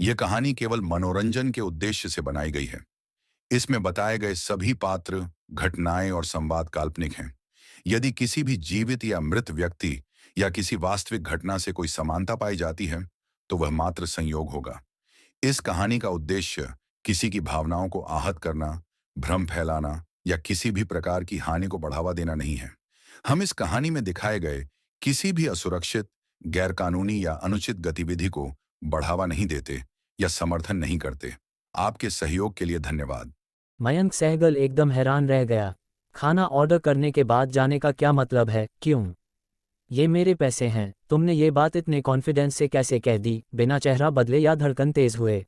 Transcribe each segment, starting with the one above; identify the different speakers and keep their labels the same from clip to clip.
Speaker 1: यह कहानी केवल मनोरंजन के उद्देश्य से बनाई गई है। इसमें बताए गए सभी पात्र, घटनाएं और संवाद काल्पनिक हैं। यदि किसी भी जीवित या मृत व्यक्ति या किसी वास्तविक घटना से कोई समानता पाई जाती है, तो वह मात्र संयोग होगा। इस कहानी का उद्देश्य किसी की भावनाओं को आहत करना, भ्रम फैलाना या किसी भी प्रकार की हानि को बढ़ावा देना नहीं है। हम इस कहानी में दिखाए गए किसी भी असुरक्षित, गैरकानूनी या अनुचित गतिविधि को बढ़ावा नहीं देते या समर्थन नहीं करते। आपके सहयोग के लिए धन्यवाद।
Speaker 2: मयंक सहगल एकदम हैरान रह गया। खाना ऑर्डर करने के बाद जाने का क्या मतलब है? क्यों? ये मेरे पैसे हैं। तुमने ये बात इतने कॉन्फिडेंस से कैसे कह दी? बिना चेहरा बदले या धड़कन तेज हुए?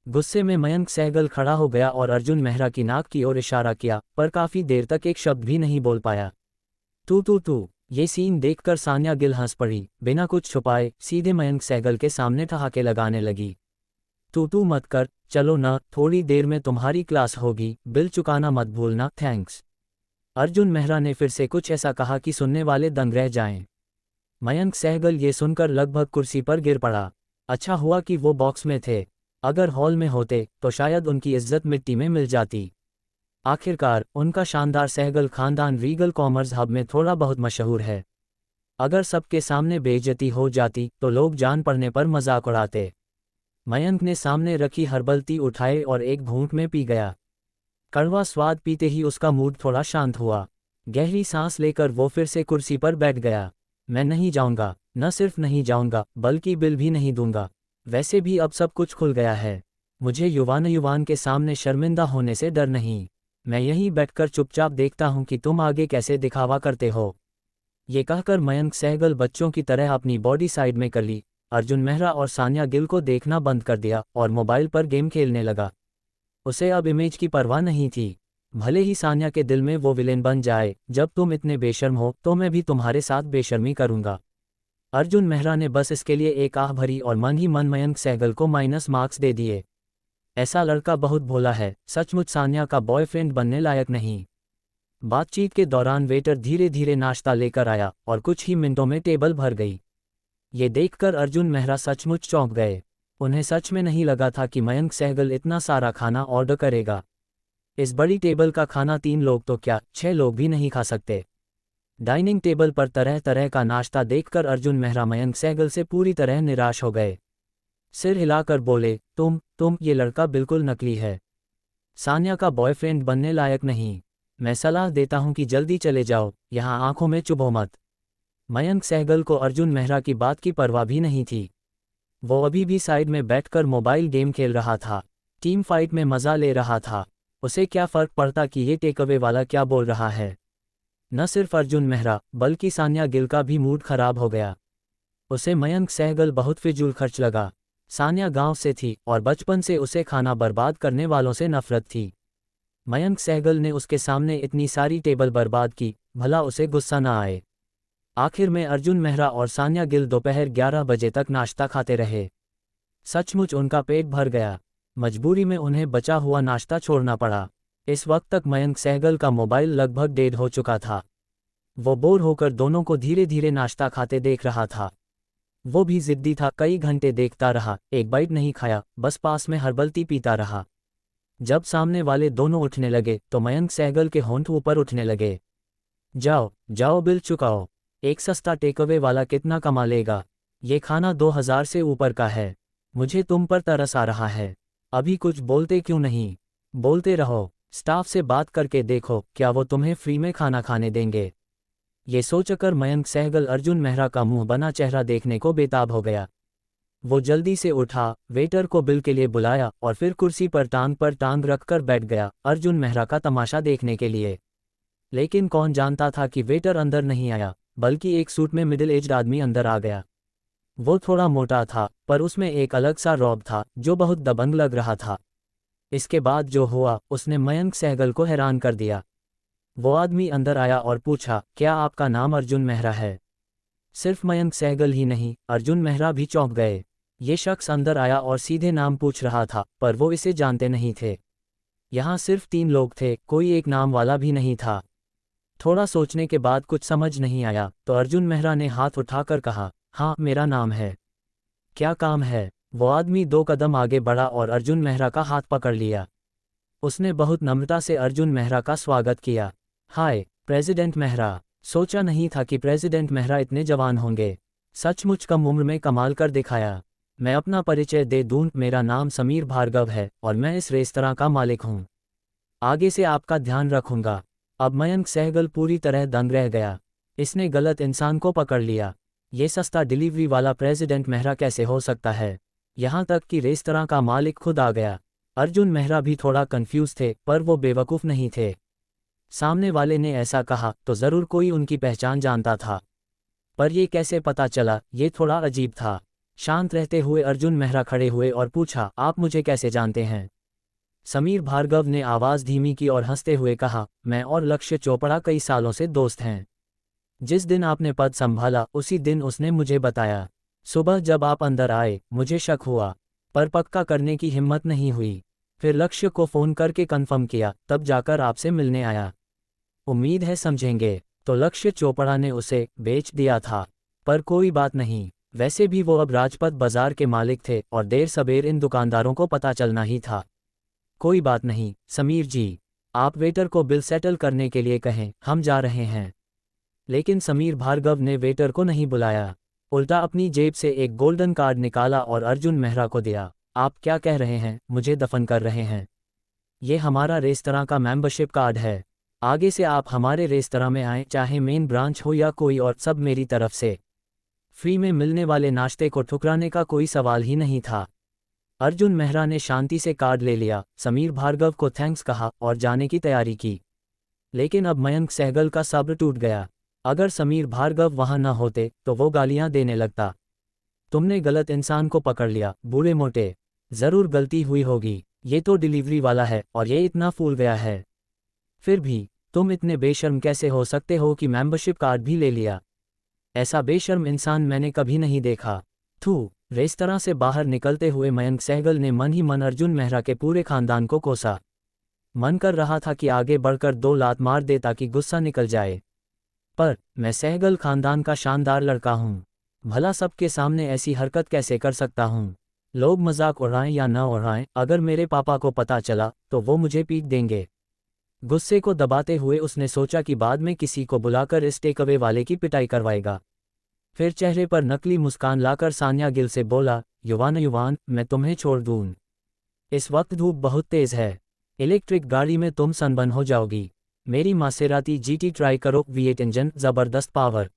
Speaker 2: गुस्से में मयंक सहगल खड़ा हो गया और अर्जुन मेहरा की नाक की ओर इशारा किया, पर काफी देर तक एक शब्द भी नहीं बोल पाया। तू ये सीन देखकर सान्या गिल हंस पड़ी। बिना कुछ छुपाए सीधे मयंक सहगल के सामने ठहाके लगाने लगी। तू मत कर, चलो ना, थोड़ी देर में तुम्हारी क्लास होगी, बिल चुकाना मत भूलना, थैंक्स। अर्जुन मेहरा ने फिर से कुछ ऐसा कहा कि सुनने वाले दंग रह जाएं। मयंक सहगल ये सुनकर लगभग कुर्सी पर गिर पड़ा। अच्छा हुआ कि वो बॉक्स में थे। अगर हॉल में होते तो शायद उनकी इज्जत मिट्टी में मिल जाती। आखिरकार उनका शानदार सहगल खानदान रीगल कॉमर्स हब में थोड़ा बहुत मशहूर है। अगर सबके सामने बेइज्जती हो जाती तो लोग जान पड़ने पर मजाक उड़ाते। मयंक ने सामने रखी हर्बल टी उठाए और एक घूंट में पी गया। कड़वा स्वाद पीते ही उसका मूड थोड़ा शांत हुआ। गहरी सांस लेकर वो फिर से कुर्सी पर बैठ गया। मैं नहीं जाऊंगा, न सिर्फ नहीं जाऊंगा बल्कि बिल भी नहीं दूंगा। वैसे भी अब सब कुछ खुल गया है। मुझे युवान के सामने शर्मिंदा होने से डर नहीं। मैं यहीं बैठकर चुपचाप देखता हूं कि तुम आगे कैसे दिखावा करते हो। ये कहकर मयंक सहगल बच्चों की तरह अपनी बॉडी साइड में कर ली। अर्जुन मेहरा और सान्या गिल को देखना बंद कर दिया और मोबाइल पर गेम खेलने लगा। उसे अब इमेज की परवाह नहीं थी। भले ही सान्या के दिल में वो विलेन बन जाए, जब तुम इतने बेशर्म हो तो मैं भी तुम्हारे साथ बेशर्मी करूंगा। अर्जुन मेहरा ने बस इसके लिए एक आह भरी और मन ही मन मयंक सहगल को माइनस मार्क्स दे दिए। ऐसा लड़का बहुत भोला है, सचमुच सान्या का बॉयफ्रेंड बनने लायक नहीं। बातचीत के दौरान वेटर धीरे धीरे नाश्ता लेकर आया और कुछ ही मिनटों में टेबल भर गई। ये देखकर अर्जुन मेहरा सचमुच चौंक गए। उन्हें सच में नहीं लगा था कि मयंक सहगल इतना सारा खाना ऑर्डर करेगा। इस बड़ी टेबल का खाना 3 लोग तो क्या 6 लोग भी नहीं खा सकते। डाइनिंग टेबल पर तरह तरह का नाश्ता देखकर अर्जुन मेहरा मयंक सहगल से पूरी तरह निराश हो गए। सिर हिलाकर बोले, तुम ये लड़का बिल्कुल नकली है। सान्या का बॉयफ्रेंड बनने लायक नहीं। मैं सलाह देता हूं कि जल्दी चले जाओ, यहां आंखों में चुभो मत। मयंक सहगल को अर्जुन मेहरा की बात की परवाह भी नहीं थी। वो अभी भी साइड में बैठकर मोबाइल गेम खेल रहा था, टीम फाइट में मजा ले रहा था। उसे क्या फर्क पड़ता कि ये टेकअवे वाला क्या बोल रहा है। न सिर्फ अर्जुन मेहरा बल्कि सान्या गिल का भी मूड खराब हो गया। उसे मयंक सहगल बहुत फिजूल खर्च लगा। सान्या गांव से थी और बचपन से उसे खाना बर्बाद करने वालों से नफरत थी। मयंक सहगल ने उसके सामने इतनी सारी टेबल बर्बाद की, भला उसे गुस्सा न आए। आखिर में अर्जुन मेहरा और सान्या गिल दोपहर 11 बजे तक नाश्ता खाते रहे। सचमुच उनका पेट भर गया। मजबूरी में उन्हें बचा हुआ नाश्ता छोड़ना पड़ा। इस वक्त तक मयंक सहगल का मोबाइल लगभग डेड हो चुका था। वो बोर होकर दोनों को धीरे धीरे नाश्ता खाते देख रहा था। वो भी जिद्दी था, कई घंटे देखता रहा, एक बाइट नहीं खाया, बस पास में हर्बल टी पीता रहा। जब सामने वाले दोनों उठने लगे तो मयंक सहगल के होंठ ऊपर उठने लगे। जाओ जाओ, बिल चुकाओ। एक सस्ता टेकअवे वाला कितना कमा लेगा? ये खाना 2000 से ऊपर का है। मुझे तुम पर तरस आ रहा है। अभी कुछ बोलते क्यों नहीं? बोलते रहो। स्टाफ से बात करके देखो, क्या वो तुम्हें फ्री में खाना खाने देंगे? ये सोचकर मयंक सहगल अर्जुन मेहरा का मुंह बना चेहरा देखने को बेताब हो गया। वो जल्दी से उठा, वेटर को बिल के लिए बुलाया और फिर कुर्सी पर टांग रखकर बैठ गया अर्जुन मेहरा का तमाशा देखने के लिए। लेकिन कौन जानता था कि वेटर अंदर नहीं आया, बल्कि एक सूट में मिडिल एज्ड आदमी अंदर आ गया। वो थोड़ा मोटा था, पर उसमें एक अलग सा रौब था जो बहुत दबंग लग रहा था। इसके बाद जो हुआ उसने मयंक सहगल को हैरान कर दिया। वो आदमी अंदर आया और पूछा, क्या आपका नाम अर्जुन मेहरा है? सिर्फ मयंक सहगल ही नहीं, अर्जुन मेहरा भी चौंक गए। ये शख्स अंदर आया और सीधे नाम पूछ रहा था, पर वो इसे जानते नहीं थे। यहाँ सिर्फ 3 लोग थे, कोई एक नाम वाला भी नहीं था। थोड़ा सोचने के बाद कुछ समझ नहीं आया तो अर्जुन मेहरा ने हाथ उठाकर कहा, हाँ मेरा नाम है। क्या काम है? वो आदमी 2 कदम आगे बढ़ा और अर्जुन मेहरा का हाथ पकड़ लिया। उसने बहुत नम्रता से अर्जुन मेहरा का स्वागत किया। हाय प्रेसिडेंट मेहरा, सोचा नहीं था कि प्रेसिडेंट मेहरा इतने जवान होंगे। सचमुच कम उम्र में कमाल कर दिखाया। मैं अपना परिचय दे दूं, मेरा नाम समीर भार्गव है और मैं इस रेस्तरां का मालिक हूं। आगे से आपका ध्यान रखूंगा। अब मयंक सहगल पूरी तरह दंग रह गया। इसने गलत इंसान को पकड़ लिया। ये सस्ता डिलीवरी वाला प्रेसिडेंट मेहरा कैसे हो सकता है? यहाँ तक कि रेस्तरां का मालिक खुद आ गया। अर्जुन मेहरा भी थोड़ा कंफ्यूज थे, पर वो बेवकूफ़ नहीं थे। सामने वाले ने ऐसा कहा तो ज़रूर कोई उनकी पहचान जानता था, पर ये कैसे पता चला, ये थोड़ा अजीब था। शांत रहते हुए अर्जुन मेहरा खड़े हुए और पूछा, आप मुझे कैसे जानते हैं? समीर भार्गव ने आवाज़ धीमी की और हंसते हुए कहा, मैं और लक्ष्य चोपड़ा कई सालों से दोस्त हैं। जिस दिन आपने पद संभाला उसी दिन उसने मुझे बताया। सुबह जब आप अंदर आए मुझे शक हुआ, पर पक्का करने की हिम्मत नहीं हुई। फिर लक्ष्य को फ़ोन करके कंफर्म किया, तब जाकर आपसे मिलने आया। उम्मीद है समझेंगे। तो लक्ष्य चोपड़ा ने उसे बेच दिया था, पर कोई बात नहीं। वैसे भी वो अब राजपथ बाजार के मालिक थे और देर सबेर इन दुकानदारों को पता चलना ही था। कोई बात नहीं समीर जी, आप वेटर को बिल सेटल करने के लिए कहें, हम जा रहे हैं। लेकिन समीर भार्गव ने वेटर को नहीं बुलाया, उल्टा अपनी जेब से एक गोल्डन कार्ड निकाला और अर्जुन मेहरा को दिया। आप क्या कह रहे हैं, मुझे दफन कर रहे हैं? ये हमारा रेस्तरां का मेंबरशिप कार्ड है। आगे से आप हमारे रेस्तरां में आएं, चाहे मेन ब्रांच हो या कोई और, सब मेरी तरफ से। फ्री में मिलने वाले नाश्ते को ठुकराने का कोई सवाल ही नहीं था। अर्जुन मेहरा ने शांति से कार्ड ले लिया, समीर भार्गव को थैंक्स कहा और जाने की तैयारी की। लेकिन अब मयंक सहगल का सब्र टूट गया। अगर समीर भार्गव वहां न होते तो वो गालियां देने लगता। तुमने गलत इंसान को पकड़ लिया, बूढ़े मोटे। जरूर गलती हुई होगी, ये तो डिलीवरी वाला है और ये इतना फूल गया है। फिर भी तुम इतने बेशर्म कैसे हो सकते हो कि मेंबरशिप कार्ड भी ले लिया? ऐसा बेशर्म इंसान मैंने कभी नहीं देखा। थू। रेस्तरां से बाहर निकलते हुए मयंक सहगल ने मन ही मन अर्जुन मेहरा के पूरे खानदान को कोसा। मन कर रहा था कि आगे बढ़कर 2 लात मार दे ताकि गुस्सा निकल जाए, पर मैं सहगल खानदान का शानदार लड़का हूँ, भला सबके सामने ऐसी हरकत कैसे कर सकता हूँ? लोग मजाक उड़ाएं या न उड़ाएं, अगर मेरे पापा को पता चला तो वो मुझे पीट देंगे। गुस्से को दबाते हुए उसने सोचा कि बाद में किसी को बुलाकर इस टेकअवे वाले की पिटाई करवाएगा। फिर चेहरे पर नकली मुस्कान लाकर सान्या गिल से बोला, युवान मैं तुम्हें छोड़ दूँ। इस वक्त धूप बहुत तेज है, इलेक्ट्रिक गाड़ी में तुम सनबर्न हो जाओगी। मेरी मासेराती जीटी ट्राई करो, V8 इंजन, ज़बरदस्त पावर।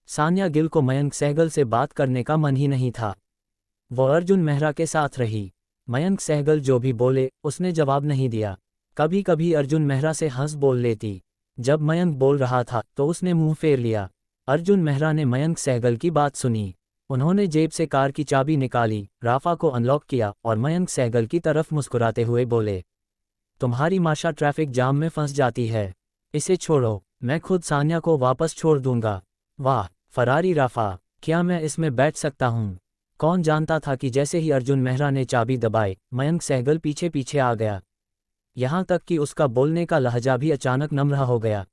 Speaker 2: सान्या गिल को मयंक सहगल से बात करने का मन ही नहीं था। वो अर्जुन मेहरा के साथ रही। मयंक सहगल जो भी बोले उसने जवाब नहीं दिया। कभी कभी अर्जुन मेहरा से हंस बोल लेती। जब मयंक बोल रहा था तो उसने मुंह फेर लिया। अर्जुन मेहरा ने मयंक सहगल की बात सुनी। उन्होंने जेब से कार की चाबी निकाली, राफा को अनलॉक किया और मयंक सहगल की तरफ मुस्कुराते हुए बोले, तुम्हारी माशा ट्रैफिक जाम में फंस जाती है, इसे छोड़ो, मैं खुद सान्या को वापस छोड़ दूंगा। वाह, फरारी राफा, क्या मैं इसमें बैठ सकता हूँ? कौन जानता था कि जैसे ही अर्जुन मेहरा ने चाबी दबाई, मयंक सहगल पीछे पीछे आ गया। यहाँ तक कि उसका बोलने का लहजा भी अचानक नम्र हो गया।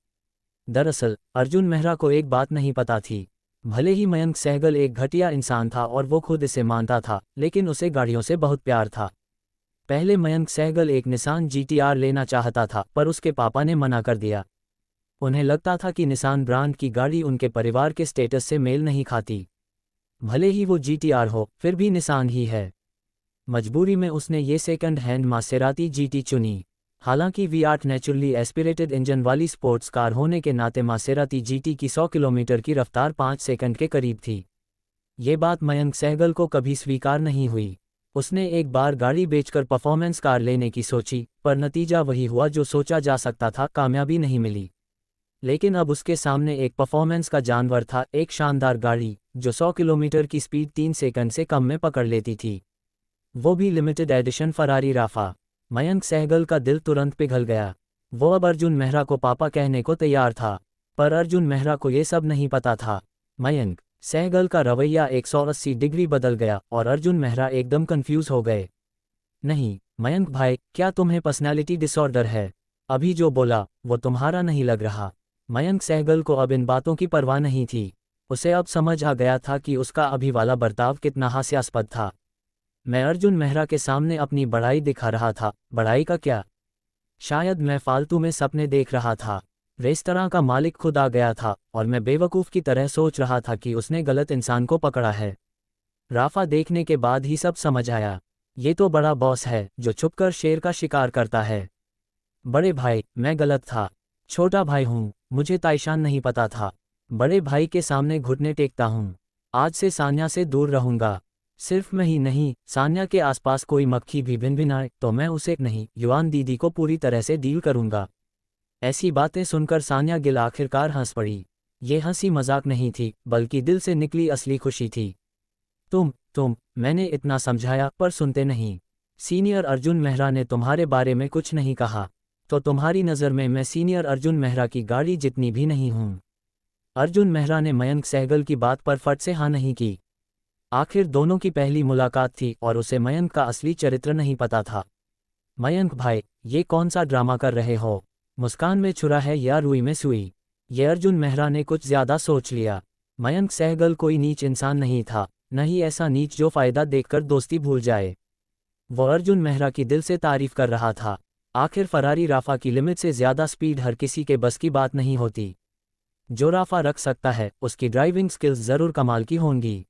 Speaker 2: दरअसल अर्जुन मेहरा को एक बात नहीं पता थी। भले ही मयंक सहगल एक घटिया इंसान था और वो खुद इसे मानता था, लेकिन उसे गाड़ियों से बहुत प्यार था। पहले मयंक सहगल एक निसान GTR लेना चाहता था, पर उसके पापा ने मना कर दिया। उन्हें लगता था कि निसान ब्रांड की गाड़ी उनके परिवार के स्टेटस से मेल नहीं खाती। भले ही वो GTR हो, फिर भी निसान ही है। मजबूरी में उसने ये सेकंड हैंड मासेराती GT चुनी। हालांकि V8 नेचुरली एस्पिरेटेड इंजन वाली स्पोर्ट्स कार होने के नाते मासेराती GT की 100 किलोमीटर की रफ्तार 5 सेकंड के करीब थी। ये बात मयंक सहगल को कभी स्वीकार नहीं हुई। उसने एक बार गाड़ी बेचकर परफॉर्मेंस कार लेने की सोची, पर नतीजा वही हुआ जो सोचा जा सकता था, कामयाबी नहीं मिली। लेकिन अब उसके सामने एक परफॉर्मेंस का जानवर था, एक शानदार गाड़ी जो 100 किलोमीटर की स्पीड 3 सेकंड से कम में पकड़ लेती थी, वो भी लिमिटेड एडिशन फरारी राफा। मयंक सहगल का दिल तुरंत पिघल गया। वो अब अर्जुन मेहरा को पापा कहने को तैयार था, पर अर्जुन मेहरा को ये सब नहीं पता था। मयंक सहगल का रवैया 180 डिग्री बदल गया और अर्जुन मेहरा एकदम कंफ्यूज हो गए। नहीं मयंक भाई, क्या तुम्हें पर्सनैलिटी डिसऑर्डर है? अभी जो बोला वो तुम्हारा नहीं लग रहा। मयंक सहगल को अब इन बातों की परवाह नहीं थी। उसे अब समझ आ गया था कि उसका अभी वाला बर्ताव कितना हास्यास्पद था। मैं अर्जुन मेहरा के सामने अपनी बड़ाई दिखा रहा था। बड़ाई का क्या? शायद मैं फालतू में सपने देख रहा था। रेस्तरां का मालिक खुद आ गया था और मैं बेवकूफ़ की तरह सोच रहा था कि उसने गलत इंसान को पकड़ा है। राफा देखने के बाद ही सब समझ आया। ये तो बड़ा बॉस है जो छुपकर शेर का शिकार करता है। बड़े भाई, मैं गलत था। छोटा भाई हूँ, मुझे ताइशान नहीं पता था। बड़े भाई के सामने घुटने टेकता हूँ। आज से सान्या से दूर रहूंगा। सिर्फ मैं ही नहीं, सान्या के आसपास कोई मक्खी भी भिनभिनाए तो मैं उसे नहीं, युवान दीदी को पूरी तरह से डील करूंगा। ऐसी बातें सुनकर सान्या गिल आखिरकार हंस पड़ी। ये हंसी मजाक नहीं थी, बल्कि दिल से निकली असली खुशी थी। तुम, मैंने इतना समझाया पर सुनते नहीं। सीनियर अर्जुन मेहरा ने तुम्हारे बारे में कुछ नहीं कहा, तो तुम्हारी नज़र में मैं सीनियर अर्जुन मेहरा की गाड़ी जितनी भी नहीं हूँ। अर्जुन मेहरा ने मयंक सहगल की बात पर फट से हाँ नहीं की। आखिर दोनों की पहली मुलाकात थी और उसे मयंक का असली चरित्र नहीं पता था। मयंक भाई, ये कौन सा ड्रामा कर रहे हो? मुस्कान में छुरा है या रुई में सुई? ये अर्जुन मेहरा ने कुछ ज्यादा सोच लिया। मयंक सहगल कोई नीच इंसान नहीं था, न ही ऐसा नीच जो फायदा देखकर दोस्ती भूल जाए। वो अर्जुन मेहरा की दिल से तारीफ कर रहा था। आखिर फरारी राफा की लिमिट से ज्यादा स्पीड हर किसी के बस की बात नहीं होती। जो राफा रख सकता है उसकी ड्राइविंग स्किल्स जरूर कमाल की होंगी।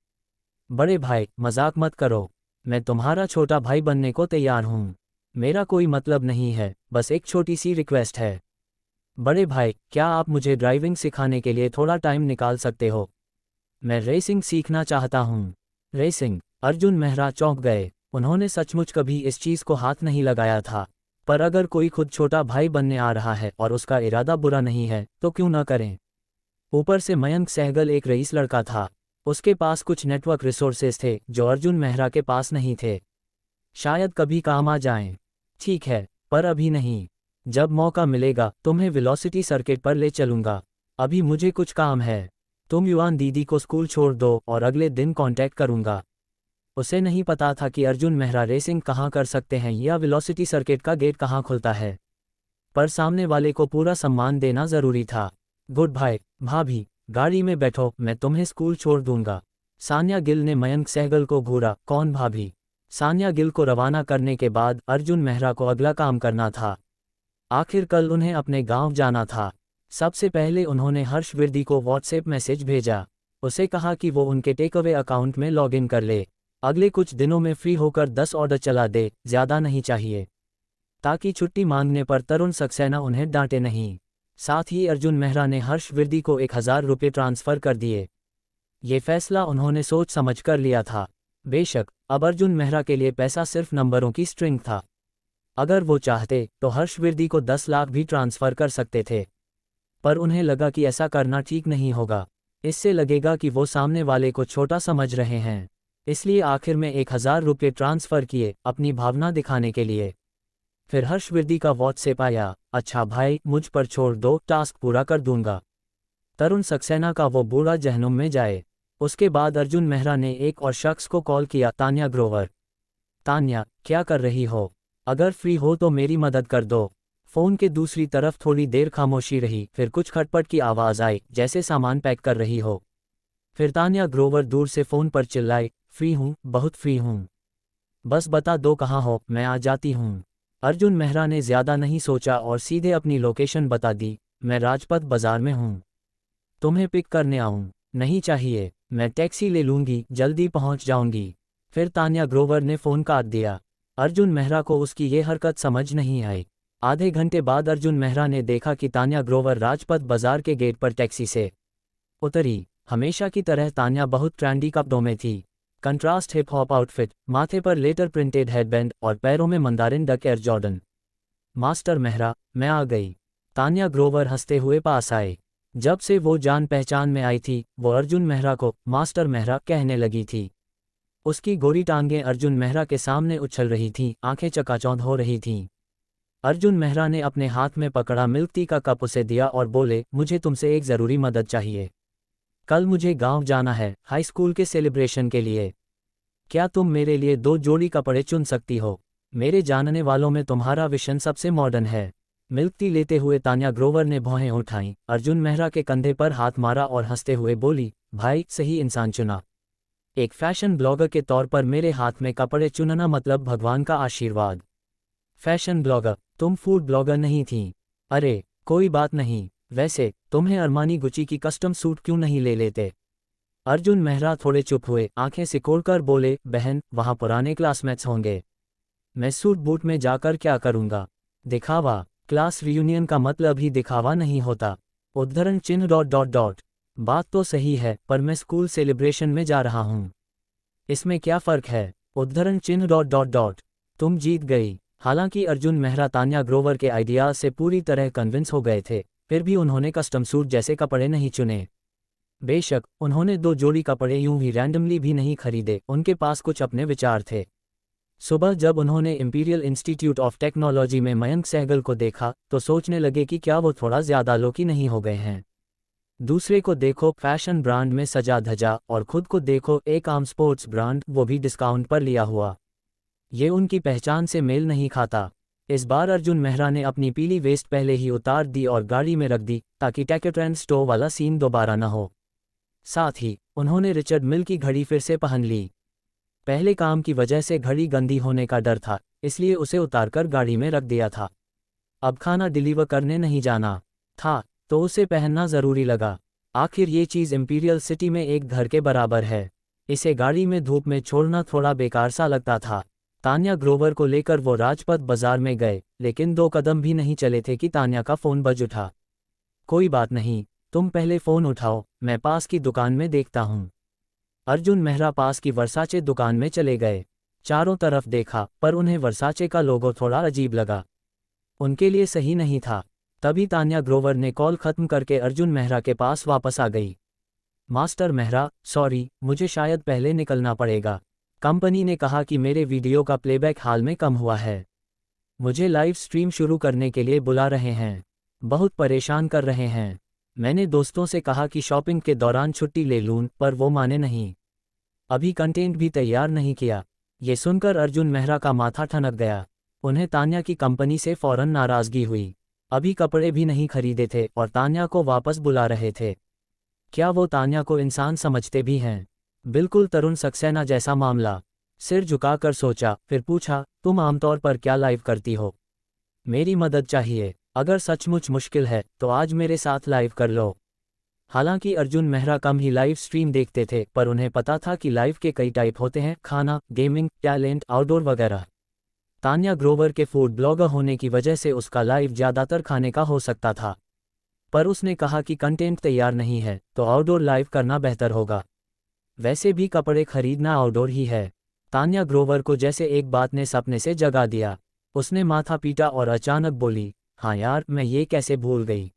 Speaker 2: बड़े भाई, मजाक मत करो। मैं तुम्हारा छोटा भाई बनने को तैयार हूँ। मेरा कोई मतलब नहीं है, बस एक छोटी सी रिक्वेस्ट है। बड़े भाई, क्या आप मुझे ड्राइविंग सिखाने के लिए थोड़ा टाइम निकाल सकते हो? मैं रेसिंग सीखना चाहता हूँ। रेसिंग? अर्जुन मेहरा चौंक गए। उन्होंने सचमुच कभी इस चीज़ को हाथ नहीं लगाया था। पर अगर कोई खुद छोटा भाई बनने आ रहा है और उसका इरादा बुरा नहीं है तो क्यों न करें। ऊपर से मयंक सहगल एक रईस लड़का था। उसके पास कुछ नेटवर्क रिसोर्सेज थे जो अर्जुन मेहरा के पास नहीं थे। शायद कभी काम आ जाएं। ठीक है, पर अभी नहीं। जब मौका मिलेगा तुम्हें वेलोसिटी सर्किट पर ले चलूंगा। अभी मुझे कुछ काम है। तुम युवान दीदी को स्कूल छोड़ दो और अगले दिन कांटेक्ट करूंगा। उसे नहीं पता था कि अर्जुन मेहरा रेसिंग कहाँ कर सकते हैं या वेलोसिटी सर्किट का गेट कहाँ खुलता है। पर सामने वाले को पूरा सम्मान देना जरूरी था। गुड बाय भाभी, गाड़ी में बैठो, मैं तुम्हें स्कूल छोड़ दूंगा। सान्या गिल ने मयंक सहगल को घूरा। कौन भाभी? सान्या गिल को रवाना करने के बाद अर्जुन मेहरा को अगला काम करना था। आखिर कल उन्हें अपने गांव जाना था। सबसे पहले उन्होंने हर्षवर्दी को व्हाट्सएप मैसेज भेजा। उसे कहा कि वो उनके टेकअवे अकाउंट में लॉगिन कर ले। अगले कुछ दिनों में फ्री होकर 10 ऑर्डर चला दे, ज़्यादा नहीं चाहिए, ताकि छुट्टी मांगने पर तरुण सक्सेना उन्हें डांटे नहीं। साथ ही अर्जुन मेहरा ने हर्षवर्दी को 1000 रुपये ट्रांसफ़र कर दिए। ये फैसला उन्होंने सोच समझ कर लिया था। बेशक अब अर्जुन मेहरा के लिए पैसा सिर्फ नंबरों की स्ट्रिंग था। अगर वो चाहते तो हर्षवर्दी को 10 लाख भी ट्रांसफ़र कर सकते थे, पर उन्हें लगा कि ऐसा करना ठीक नहीं होगा। इससे लगेगा कि वो सामने वाले को छोटा समझ रहे हैं। इसलिए आखिर में 1000 रुपये ट्रांसफ़र किए, अपनी भावना दिखाने के लिए। फिर हर्षवर्दी का व्हाट्सएप आया। अच्छा भाई, मुझ पर छोड़ दो, टास्क पूरा कर दूंगा। तरुण सक्सेना का वो बूढ़ा जहनुम में जाए। उसके बाद अर्जुन मेहरा ने एक और शख्स को कॉल किया, तान्या ग्रोवर। तान्या, क्या कर रही हो? अगर फ्री हो तो मेरी मदद कर दो। फ़ोन के दूसरी तरफ थोड़ी देर खामोशी रही, फिर कुछ खटपट की आवाज़ आई, जैसे सामान पैक कर रही हो। फिर तान्या ग्रोवर दूर से फ़ोन पर चिल्लाई, फ्री हूँ, बहुत फ्री हूँ। बस बता दो कहाँ हो, मैं आ जाती हूँ। अर्जुन मेहरा ने ज़्यादा नहीं सोचा और सीधे अपनी लोकेशन बता दी। मैं राजपथ बाज़ार में हूँ। तुम्हें पिक करने आऊँ? नहीं चाहिए, मैं टैक्सी ले लूँगी, जल्दी पहुँच जाऊँगी। फिर तान्या ग्रोवर ने फ़ोन काट दिया। अर्जुन मेहरा को उसकी ये हरकत समझ नहीं आई। आधे घंटे बाद अर्जुन मेहरा ने देखा कि तान्या ग्रोवर राजपथ बाज़ार के गेट पर टैक्सी से उतरी। हमेशा की तरह तान्या बहुत ट्रेंडी कपड़ों में थी। कंट्रास्ट हिप हॉप आउटफिट, माथे पर लेटर प्रिंटेड हेडबैंड और पैरों में Mandarin duck air Jordan. Master Mehra, मैं आ गई। तान्या ग्रोवर हंसते हुए पास आए। जब से वो जान पहचान में आई थी, वो अर्जुन मेहरा को मास्टर मेहरा कहने लगी थी। उसकी गोरी टांगें अर्जुन मेहरा के सामने उछल रही थीं, आंखें चकाचौंध हो रही थीं। अर्जुन मेहरा ने अपने हाथ में पकड़ा मिल्क टी का कप उसे दिया और बोले, मुझे तुमसे एक ज़रूरी मदद चाहिए। कल मुझे गांव जाना है, हाई स्कूल के सेलिब्रेशन के लिए। क्या तुम मेरे लिए 2 जोड़ी कपड़े चुन सकती हो? मेरे जानने वालों में तुम्हारा विशन सबसे मॉडर्न है। मिल्क टी लेते हुए तान्या ग्रोवर ने भौहें उठाईं। अर्जुन मेहरा के कंधे पर हाथ मारा और हंसते हुए बोली, भाई, सही इंसान चुना। एक फैशन ब्लॉगर के तौर पर मेरे हाथ में कपड़े चुनना मतलब भगवान का आशीर्वाद। फैशन ब्लॉगर, तुम फूड ब्लॉगर नहीं थी। अरे कोई बात नहीं, वैसे तुम्हें अरमानी गुची की कस्टम सूट क्यों नहीं ले लेते? अर्जुन मेहरा थोड़े चुप हुए, आंखें सिकोड़कर बोले, बहन वहां पुराने क्लासमेट्स होंगे, मैं सूट बूट में जाकर क्या करूंगा? दिखावा? क्लास रियूनियन का मतलब ही दिखावा नहीं होता। उद्धरण चिन्ह डॉट डॉट डॉट। बात तो सही है, पर मैं स्कूल सेलिब्रेशन में जा रहा हूं, इसमें क्या फर्क है? उद्धरण चिन्ह डॉट डॉट डॉट। तुम जीत गई। हालांकि अर्जुन मेहरा तान्या ग्रोवर के आइडियाज से पूरी तरह कन्विंस हो गए थे, फिर भी उन्होंने कस्टम सूट जैसे कपड़े नहीं चुने। बेशक उन्होंने 2 जोड़ी कपड़े यूं ही रैंडमली भी नहीं खरीदे, उनके पास कुछ अपने विचार थे। सुबह जब उन्होंने इंपीरियल इंस्टीट्यूट ऑफ टेक्नोलॉजी में मयंक सहगल को देखा तो सोचने लगे कि क्या वो थोड़ा ज्यादा लोकी नहीं हो गए हैं। दूसरे को देखो फैशन ब्रांड में सजा धजा, और खुद को देखो एक आम स्पोर्ट्स ब्रांड, वो भी डिस्काउंट पर लिया हुआ। ये उनकी पहचान से मेल नहीं खाता। इस बार अर्जुन मेहरा ने अपनी पीली वेस्ट पहले ही उतार दी और गाड़ी में रख दी, ताकि टैकेट्रेन स्टोव वाला सीन दोबारा न हो। साथ ही उन्होंने रिचर्ड मिल की घड़ी फिर से पहन ली। पहले काम की वजह से घड़ी गंदी होने का डर था, इसलिए उसे उतारकर गाड़ी में रख दिया था। अब खाना डिलीवर करने नहीं जाना था, तो उसे पहनना ज़रूरी लगा। आखिर ये चीज़ इंपीरियल सिटी में एक घर के बराबर है, इसे गाड़ी में धूप में छोड़ना थोड़ा बेकार सा लगता था। तान्या ग्रोवर को लेकर वो राजपथ बाजार में गए, लेकिन 2 कदम भी नहीं चले थे कि तान्या का फ़ोन बज उठा। कोई बात नहीं, तुम पहले फ़ोन उठाओ, मैं पास की दुकान में देखता हूँ। अर्जुन मेहरा पास की वर्साचे दुकान में चले गए। चारों तरफ देखा, पर उन्हें वर्साचे का लोगो थोड़ा अजीब लगा, उनके लिए सही नहीं था। तभी तान्या ग्रोवर ने कॉल खत्म करके अर्जुन मेहरा के पास वापस आ गई। मास्टर मेहरा, सॉरी, मुझे शायद पहले निकलना पड़ेगा। कंपनी ने कहा कि मेरे वीडियो का प्लेबैक हाल में कम हुआ है। मुझे लाइव स्ट्रीम शुरू करने के लिए बुला रहे हैं, बहुत परेशान कर रहे हैं। मैंने दोस्तों से कहा कि शॉपिंग के दौरान छुट्टी ले लूं, पर वो माने नहीं। अभी कंटेंट भी तैयार नहीं किया। ये सुनकर अर्जुन मेहरा का माथा ठनक गया। उन्हें तान्या की कंपनी से फौरन नाराज़गी हुई। अभी कपड़े भी नहीं खरीदे थे और तान्या को वापस बुला रहे थे। क्या वो तान्या को इंसान समझते भी हैं? बिल्कुल तरुण सक्सेना जैसा मामला। सिर झुकाकर सोचा, फिर पूछा, तुम आमतौर पर क्या लाइव करती हो? मेरी मदद चाहिए। अगर सचमुच मुश्किल है तो आज मेरे साथ लाइव कर लो। हालांकि अर्जुन मेहरा कम ही लाइव स्ट्रीम देखते थे, पर उन्हें पता था कि लाइव के कई टाइप होते हैं, खाना, गेमिंग, टैलेंट, आउटडोर वगैरह। तान्या ग्रोवर के फूड ब्लॉगर होने की वजह से उसका लाइव ज़्यादातर खाने का हो सकता था, पर उसने कहा कि कंटेंट तैयार नहीं है तो आउटडोर लाइव करना बेहतर होगा। वैसे भी कपड़े खरीदना आउटडोर ही है। तान्या ग्रोवर को जैसे एक बात ने सपने से जगा दिया। उसने माथा पीटा और अचानक बोली, हाँ यार, मैं ये कैसे भूल गई।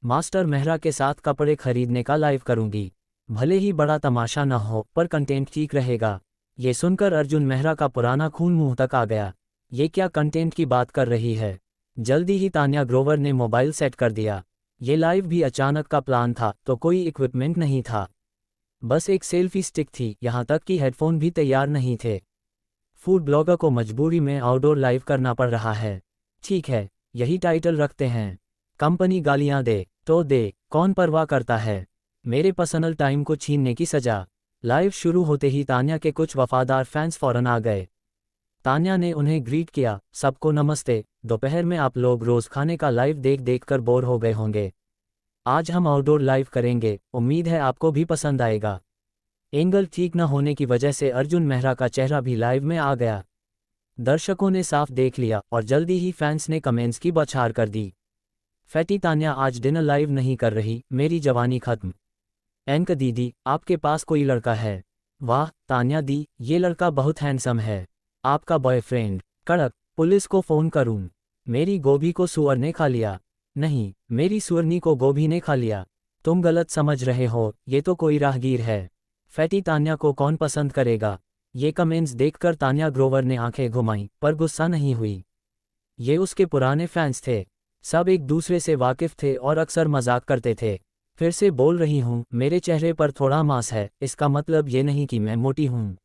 Speaker 2: मास्टर मेहरा के साथ कपड़े खरीदने का लाइव करूंगी। भले ही बड़ा तमाशा न हो, पर कंटेंट ठीक रहेगा। ये सुनकर अर्जुन मेहरा का पुराना खून मुंह तक आ गया। ये क्या कंटेंट की बात कर रही है? जल्दी ही तान्या ग्रोवर ने मोबाइल सेट कर दिया। ये लाइव भी अचानक का प्लान था, तो कोई इक्विपमेंट नहीं था, बस एक सेल्फी स्टिक थी, यहाँ तक कि हेडफोन भी तैयार नहीं थे। फूड ब्लॉगर को मजबूरी में आउटडोर लाइव करना पड़ रहा है। ठीक है, यही टाइटल रखते हैं। कंपनी गालियां दे तो दे, कौन परवाह करता है। मेरे पर्सनल टाइम को छीनने की सजा। लाइव शुरू होते ही तान्या के कुछ वफादार फैंस फौरन आ गए। तान्या ने उन्हें ग्रीट किया, सबको नमस्ते। दोपहर में आप लोग रोज खाने का लाइव देख देख कर बोर हो गए होंगे। आज हम आउटडोर लाइव करेंगे, उम्मीद है आपको भी पसंद आएगा। एंगल ठीक न होने की वजह से अर्जुन मेहरा का चेहरा भी लाइव में आ गया। दर्शकों ने साफ देख लिया और जल्दी ही फैंस ने कमेंट्स की बौछार कर दी। फैटी तान्या आज डिनर लाइव नहीं कर रही, मेरी जवानी खत्म। एंक दीदी, आपके पास कोई लड़का है? वाह तान्या दी, ये लड़का बहुत हैंडसम है। आपका बॉयफ्रेंड? कड़क। पुलिस को फ़ोन करूं? मेरी गोभी को सुअर ने खा लिया। नहीं, मेरी सुअरनी को गोभी ने खा लिया। तुम गलत समझ रहे हो, ये तो कोई राहगीर है। फैटी तान्या को कौन पसंद करेगा? ये कमेंट्स देखकर तान्या ग्रोवर ने आंखें घुमाईं, पर गुस्सा नहीं हुई। ये उसके पुराने फैंस थे, सब एक दूसरे से वाकिफ थे और अक्सर मजाक करते थे। फिर से बोल रही हूँ, मेरे चेहरे पर थोड़ा मांस है, इसका मतलब ये नहीं कि मैं मोटी हूँ।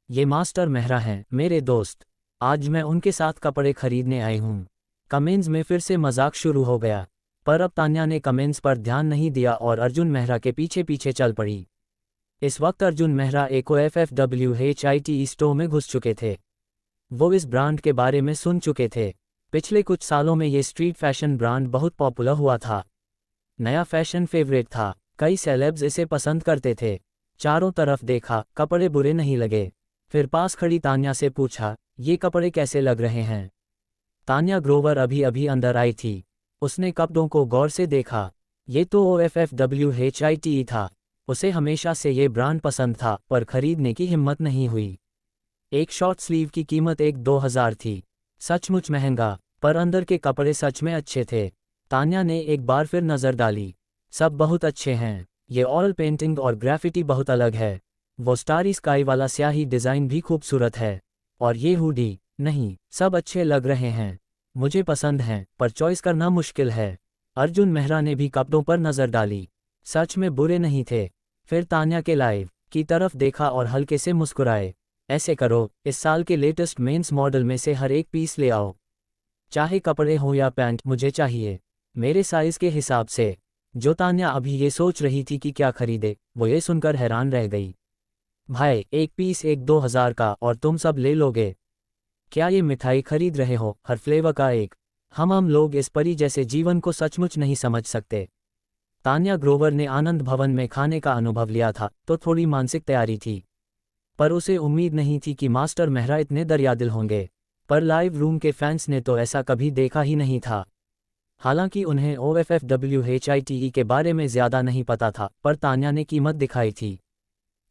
Speaker 2: ये मास्टर मेहरा हैं, मेरे दोस्त। आज मैं उनके साथ कपड़े खरीदने आई हूँ। कमेंट्स में फिर से मजाक शुरू हो गया, पर अब तान्या ने कमेंट्स पर ध्यान नहीं दिया और अर्जुन मेहरा के पीछे पीछे चल पड़ी। इस वक्त अर्जुन मेहरा एक OFFWHITE स्टोर में घुस चुके थे। वो इस ब्रांड के बारे में सुन चुके थे। पिछले कुछ सालों में ये स्ट्रीट फैशन ब्रांड बहुत पॉपुलर हुआ था। नया फैशन फेवरेट था, कई सेलेब्स इसे पसंद करते थे। चारों तरफ देखा, कपड़े बुरे नहीं लगे। फिर पास खड़ी तान्या से पूछा, ये कपड़े कैसे लग रहे हैं? तान्या ग्रोवर अभी अभी अंदर आई थी। उसने कपड़ों को गौर से देखा। ये तो OFFWHITE था। उसे हमेशा से ये ब्रांड पसंद था, पर खरीदने की हिम्मत नहीं हुई। एक शॉर्ट स्लीव की कीमत 1-2 हज़ार थी। सचमुच महंगा, पर अंदर के कपड़े सच में अच्छे थे। तान्या ने एक बार फिर नज़र डाली। सब बहुत अच्छे हैं। ये ऑयल पेंटिंग और ग्राफिटी बहुत अलग है। वो स्टारी स्काई वाला स्याही डिज़ाइन भी खूबसूरत है। और ये हुडी, नहीं, सब अच्छे लग रहे हैं। मुझे पसंद हैं, पर चॉइस करना मुश्किल है। अर्जुन मेहरा ने भी कपड़ों पर नज़र डाली। सच में बुरे नहीं थे। फिर तान्या के लाइव की तरफ देखा और हल्के से मुस्कुराए। ऐसे करो, इस साल के लेटेस्ट मेंस मॉडल में से हर एक पीस ले आओ। चाहे कपड़े हो या पैंट, मुझे चाहिए, मेरे साइज के हिसाब से। जो तान्या अभी ये सोच रही थी कि क्या खरीदे, वो ये सुनकर हैरान रह गई। भाई, एक पीस 1-2 हज़ार का और तुम सब ले लोगे? क्या ये मिठाई खरीद रहे हो, हर फ्लेवर का एक? हम लोग इस परी जैसे जीवन को सचमुच नहीं समझ सकते। तान्या ग्रोवर ने आनंद भवन में खाने का अनुभव लिया था, तो थोड़ी मानसिक तैयारी थी। पर उसे उम्मीद नहीं थी कि मास्टर मेहरा इतने दरियादिल होंगे। पर लाइव रूम के फैंस ने तो ऐसा कभी देखा ही नहीं था। हालांकि उन्हें OFFWHITE के बारे में ज़्यादा नहीं पता था, पर तान्या ने कीमत दिखाई थी।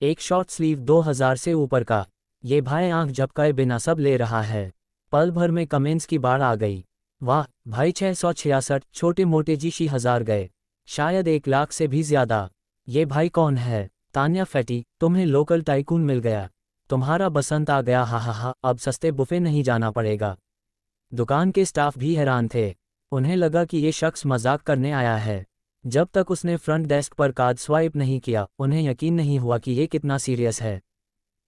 Speaker 2: एक शॉर्ट स्लीव 2 हज़ार से ऊपर का। ये भाई आंख झपकाए बिना सब ले रहा है। पल भर में कमेंट्स की बाढ़ आ गई। वाह भाई, 666, छोटे मोटे जी 1000 गए, शायद 1 लाख से भी ज़्यादा। ये भाई कौन है? तान्या फैटी, तुम्हें लोकल टाइकून मिल गया। तुम्हारा बसंत आ गया, हा हा हा, अब सस्ते बुफे नहीं जाना पड़ेगा। दुकान के स्टाफ भी हैरान थे। उन्हें लगा कि ये शख्स मजाक करने आया है। जब तक उसने फ्रंट डेस्क पर कार्ड स्वाइप नहीं किया, उन्हें यकीन नहीं हुआ कि ये कितना सीरियस है।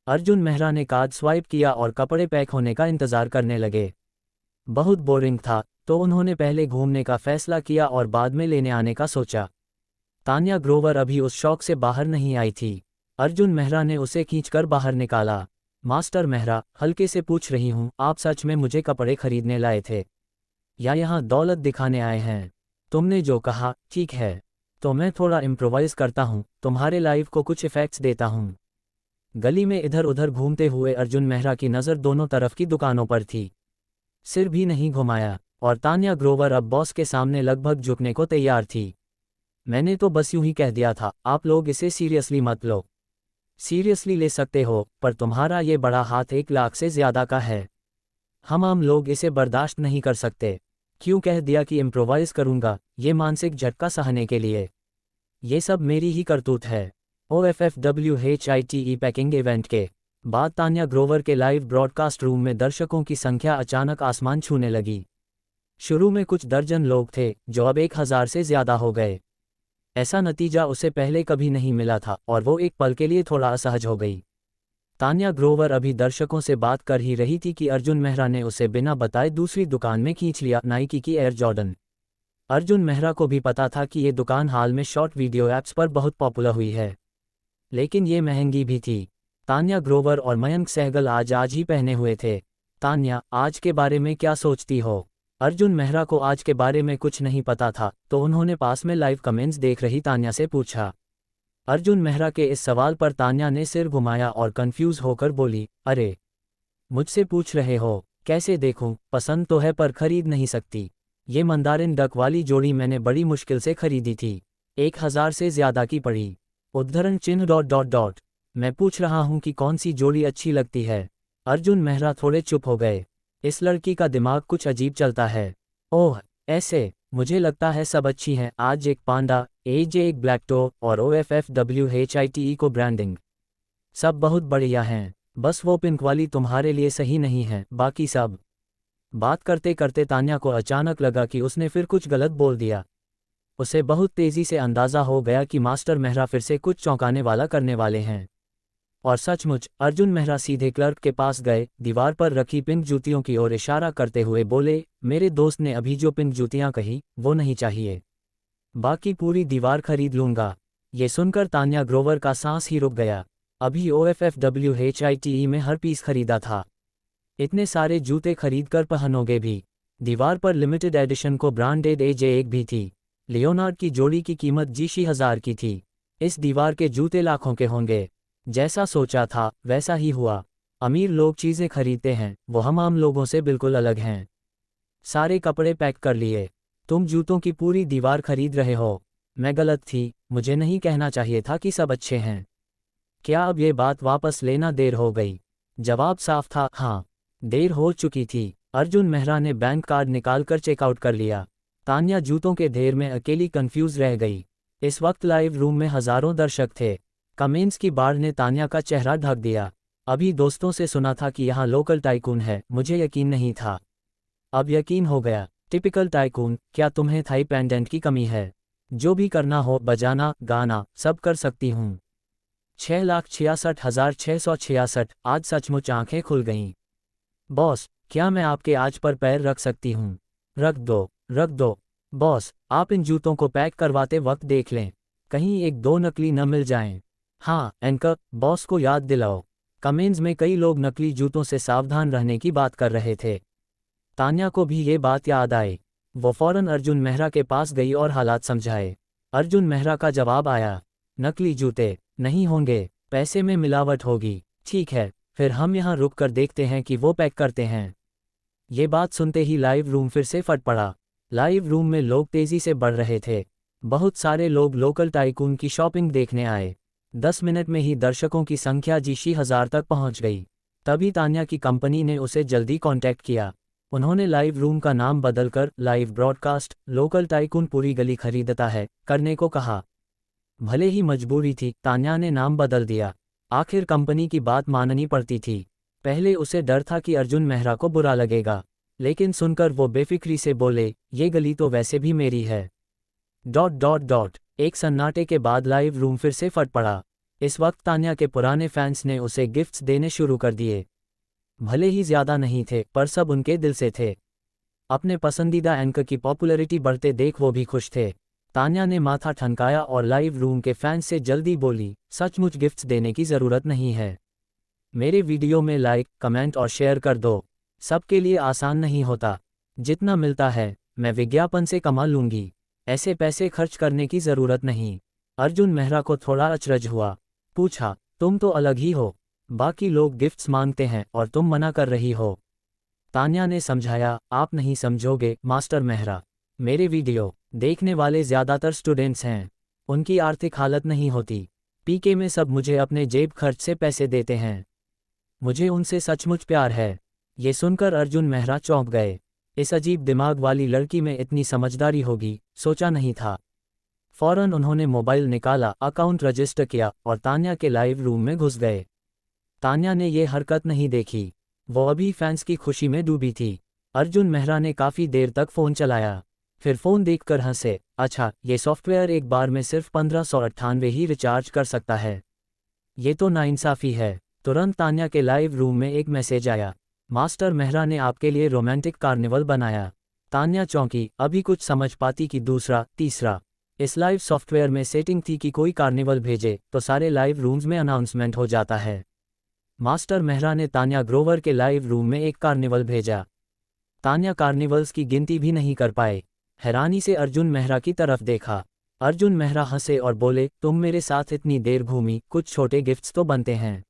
Speaker 2: अर्जुन मेहरा ने कार्ड स्वाइप किया और कपड़े पैक होने का इंतज़ार करने लगे। बहुत बोरिंग था, तो उन्होंने पहले घूमने का फैसला किया और बाद में लेने आने का सोचा। तान्या ग्रोवर अभी उस शौक से बाहर नहीं आई थी। अर्जुन मेहरा ने उसे खींचकर बाहर निकाला। मास्टर मेहरा, हल्के से पूछ रही हूँ, आप सच में मुझे कपड़े खरीदने लाए थे या यहाँ दौलत दिखाने आए हैं? तुमने जो कहा ठीक है, तो मैं थोड़ा इम्प्रोवाइज करता हूँ, तुम्हारे लाइव को कुछ इफ़ेक्ट्स देता हूँ। गली में इधर उधर घूमते हुए अर्जुन मेहरा की नज़र दोनों तरफ की दुकानों पर थी। सिर भी नहीं घुमाया, और तान्या ग्रोवर अब बॉस के सामने लगभग झुकने को तैयार थी। मैंने तो बस यूं ही कह दिया था, आप लोग इसे सीरियसली मत लो। सीरियसली ले सकते हो, पर तुम्हारा ये बड़ा हाथ 1 लाख से ज़्यादा का है। हम आम लोग इसे बर्दाश्त नहीं कर सकते। क्यों कह दिया कि इम्प्रोवाइज करूंगा, ये मानसिक झटका सहने के लिए? ये सब मेरी ही करतूत है। OFFWHITE पैकिंग इवेंट के बाद तान्या ग्रोवर के लाइव ब्रॉडकास्ट रूम में दर्शकों की संख्या अचानक आसमान छूने लगी। शुरू में कुछ दर्जन लोग थे, जो अब 1000 से ज़्यादा हो गए। ऐसा नतीजा उसे पहले कभी नहीं मिला था, और वो एक पल के लिए थोड़ा असहज हो गई। तान्या ग्रोवर अभी दर्शकों से बात कर ही रही थी कि अर्जुन मेहरा ने उसे बिना बताए दूसरी दुकान में खींच लिया, नाइकी की एयर जॉर्डन। अर्जुन मेहरा को भी पता था कि ये दुकान हाल में शॉर्ट वीडियो ऐप्स पर बहुत पॉपुलर हुई है, लेकिन ये महंगी भी थी। तान्या ग्रोवर और मयंक सहगल आज ही पहने हुए थे। तान्या, आज के बारे में क्या सोचती हो? अर्जुन मेहरा को आज के बारे में कुछ नहीं पता था, तो उन्होंने पास में लाइव कमेंट्स देख रही तान्या से पूछा। अर्जुन मेहरा के इस सवाल पर तान्या ने सिर घुमाया और कंफ्यूज होकर बोली, अरे, मुझसे पूछ रहे हो? कैसे देखूं? पसंद तो है पर खरीद नहीं सकती। ये मंदारिन डक वाली जोड़ी मैंने बड़ी मुश्किल से खरीदी थी, 1000 से ज़्यादा की पड़ी। उद्धरण चिन्ह ... मैं पूछ रहा हूं कि कौन सी जोड़ी अच्छी लगती है। अर्जुन मेहरा थोड़े चुप हो गए। इस लड़की का दिमाग कुछ अजीब चलता है। ओह, ऐसे? मुझे लगता है सब अच्छी हैं। आज एक पांडा, AJ एक ब्लैक टॉप और OFFWHITE को ब्रांडिंग, सब बहुत बढ़िया हैं। बस वो पिंक वाली तुम्हारे लिए सही नहीं है, बाकी सब। बात करते करते तान्या को अचानक लगा कि उसने फिर कुछ गलत बोल दिया। उसे बहुत तेजी से अंदाज़ा हो गया कि मास्टर मेहरा फिर से कुछ चौंकाने वाला करने वाले हैं। और सचमुच, अर्जुन मेहरा सीधे क्लर्क के पास गए, दीवार पर रखी पिंक जूतियों की ओर इशारा करते हुए बोले, मेरे दोस्त ने अभी जो पिंक जूतियां कही, वो नहीं चाहिए। बाकी पूरी दीवार खरीद लूंगा। ये सुनकर तान्या ग्रोवर का सांस ही रुक गया। अभी OFFWHITE में हर पीस खरीदा था। इतने सारे जूते खरीद कर पहनोगे भी। दीवार पर लिमिटेड एडिशन को ब्रांडेड AJ1 भी थी। लियोनार्ड की जोड़ी की कीमत $10,000 की थी। इस दीवार के जूते लाखों के होंगे। जैसा सोचा था वैसा ही हुआ। अमीर लोग चीज़ें खरीदते हैं, वो हम आम लोगों से बिल्कुल अलग हैं। सारे कपड़े पैक कर लिए। तुम जूतों की पूरी दीवार खरीद रहे हो। मैं गलत थी, मुझे नहीं कहना चाहिए था कि सब अच्छे हैं। क्या अब ये बात वापस लेना देर हो गई? जवाब साफ था, हाँ। देर हो चुकी थी। अर्जुन मेहरा ने बैंक कार्ड निकालकर चेकआउट कर लिया। तान्या जूतों के ढेर में अकेली कंफ्यूज रह गई। इस वक्त लाइव रूम में हजारों दर्शक थे। कमेंट्स की बाढ़ ने तान्या का चेहरा ढक दिया। अभी दोस्तों से सुना था कि यहाँ लोकल टाइकून है, मुझे यकीन नहीं था। अब यकीन हो गया। टिपिकल टाइकून, क्या तुम्हें थाई पेंडेंट की कमी है? जो भी करना हो, बजाना, गाना, सब कर सकती हूँ। 6,66,666। आज सचमुच आंखें खुल गईं। बॉस, क्या मैं आपके आज पर पैर रख सकती हूँ? रख दो, रख दो। बॉस, आप इन जूतों को पैक करवाते वक्त देख लें, कहीं एक दो नकली न मिल जाएं। हाँ एंकर, बॉस को याद दिलाओ। कमेंट्स में कई लोग नकली जूतों से सावधान रहने की बात कर रहे थे। तान्या को भी ये बात याद आई। वो फौरन अर्जुन मेहरा के पास गई और हालात समझाए। अर्जुन मेहरा का जवाब आया, नकली जूते नहीं होंगे, पैसे में मिलावट होगी। ठीक है, फिर हम यहाँ रुक कर देखते हैं कि वो पैक करते हैं। ये बात सुनते ही लाइव रूम फिर से फट पड़ा। लाइव रूम में लोग तेजी से बढ़ रहे थे। बहुत सारे लोग लोकल टाइकून की शॉपिंग देखने आए। 10 मिनट में ही दर्शकों की संख्या 80,000 तक पहुंच गई। तभी तान्या की कंपनी ने उसे जल्दी कांटेक्ट किया। उन्होंने लाइव रूम का नाम बदलकर लाइव ब्रॉडकास्ट लोकल टाइकून पूरी गली खरीदता है करने को कहा। भले ही मजबूरी थी, तान्या ने नाम बदल दिया। आखिर कंपनी की बात माननी पड़ती थी। पहले उसे डर था कि अर्जुन मेहरा को बुरा लगेगा, लेकिन सुनकर वो बेफिक्री से बोले, ये गली तो वैसे भी मेरी है। ... एक सन्नाटे के बाद लाइव रूम फिर से फट पड़ा। इस वक्त तान्या के पुराने फैंस ने उसे गिफ्ट्स देने शुरू कर दिए। भले ही ज्यादा नहीं थे, पर सब उनके दिल से थे। अपने पसंदीदा एंकर की पॉपुलैरिटी बढ़ते देख वो भी खुश थे। तान्या ने माथा ठनकाया और लाइव रूम के फैंस से जल्दी बोली, सचमुच गिफ्ट्स देने की ज़रूरत नहीं है। मेरे वीडियो में लाइक, कमेंट और शेयर कर दो। सबके लिए आसान नहीं होता। जितना मिलता है मैं विज्ञापन से कमा लूंगी। ऐसे पैसे खर्च करने की ज़रूरत नहीं। अर्जुन मेहरा को थोड़ा अचरज हुआ। पूछा, तुम तो अलग ही हो। बाकी लोग गिफ्ट्स मांगते हैं और तुम मना कर रही हो। तान्या ने समझाया, आप नहीं समझोगे मास्टर मेहरा। मेरे वीडियो देखने वाले ज़्यादातर स्टूडेंट्स हैं। उनकी आर्थिक हालत नहीं होती। पीके में सब मुझे अपने जेब खर्च से पैसे देते हैं। मुझे उनसे सचमुच प्यार है। ये सुनकर अर्जुन मेहरा चौंक गए। इस अजीब दिमाग वाली लड़की में इतनी समझदारी होगी, सोचा नहीं था। फौरन उन्होंने मोबाइल निकाला, अकाउंट रजिस्टर किया और तान्या के लाइव रूम में घुस गए। तान्या ने ये हरकत नहीं देखी। वो अभी फैंस की खुशी में डूबी थी। अर्जुन मेहरा ने काफ़ी देर तक फ़ोन चलाया, फिर फ़ोन देखकर हंसे। अच्छा, ये सॉफ्टवेयर एक बार में सिर्फ 1598 ही रिचार्ज कर सकता है। ये तो नाइंसाफ़ी है। तुरंत तान्या के लाइव रूम में एक मैसेज आया, मास्टर मेहरा ने आपके लिए रोमांटिक कार्निवल बनाया। तान्या चौंकी, अभी कुछ समझ पाती कि दूसरा, तीसरा। इस लाइव सॉफ्टवेयर में सेटिंग थी कि कोई कार्निवल भेजे तो सारे लाइव रूम्स में अनाउंसमेंट हो जाता है। मास्टर मेहरा ने तान्या ग्रोवर के लाइव रूम में एक कार्निवल भेजा। तान्या कार्निवल्स की गिनती भी नहीं कर पाए। हैरानी से अर्जुन मेहरा की तरफ देखा। अर्जुन मेहरा हंसे और बोले, तुम मेरे साथ इतनी देर घूमी, कुछ छोटे गिफ्ट्स तो बनते हैं।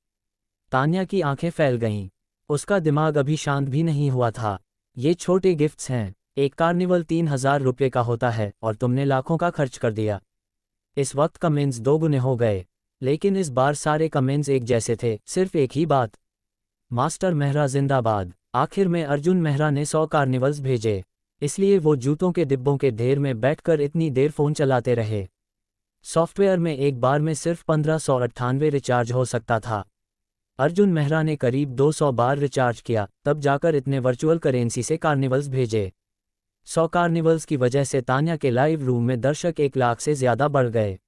Speaker 2: तान्या की आंखें फैल गईं। उसका दिमाग अभी शांत भी नहीं हुआ था। ये छोटे गिफ्ट्स हैं। एक कार्निवल 3,000 रुपये का होता है और तुमने लाखों का खर्च कर दिया। इस वक्त कमेंट्स दोगुने हो गए, लेकिन इस बार सारे कमेंट्स एक जैसे थे, सिर्फ एक ही बात, मास्टर मेहरा जिंदाबाद। आखिर में अर्जुन मेहरा ने 100 कार्निवल्स भेजे, इसलिए वो जूतों के डिब्बों के ढेर में बैठकर इतनी देर फ़ोन चलाते रहे। सॉफ्टवेयर में एक बार में सिर्फ 1598 रिचार्ज हो सकता था। अर्जुन मेहरा ने करीब 200 बार रिचार्ज किया, तब जाकर इतने वर्चुअल करेंसी से कार्निवल्स भेजे। 100 कार्निवल्स की वजह से तान्या के लाइव रूम में दर्शक 1 लाख से ज़्यादा बढ़ गए।